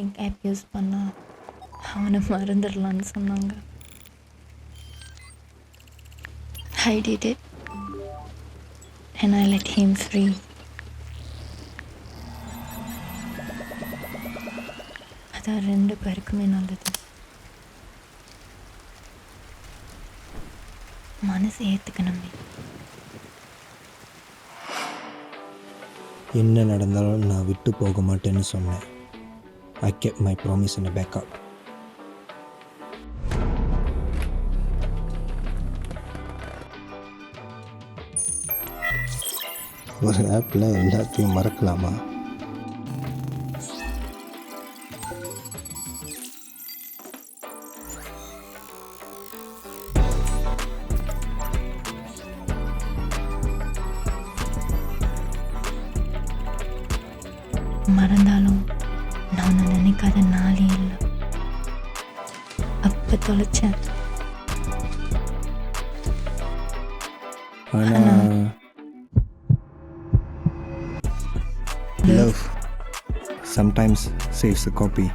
Link app use பண்ணால் அவனை மறந்துடலான்னு சொன்னாங்க. I did it and I let him free. அதான் 2 பேருக்குமே நல்லது. மனசு ஏற்றுக்கணுமே. என்ன நடந்தாலும் நான் விட்டு போக மாட்டேன்னு சொன்னேன். I kept my promise in a backup. ஒரு ஆப்பில் எல்லாத்தையும் மறக்கலாமா? மறந்தாலும் நான் நினைக்காத நாளே இல்லை. அப்போ தொலைச்சேன். ஆனால் love sometimes saves a copy.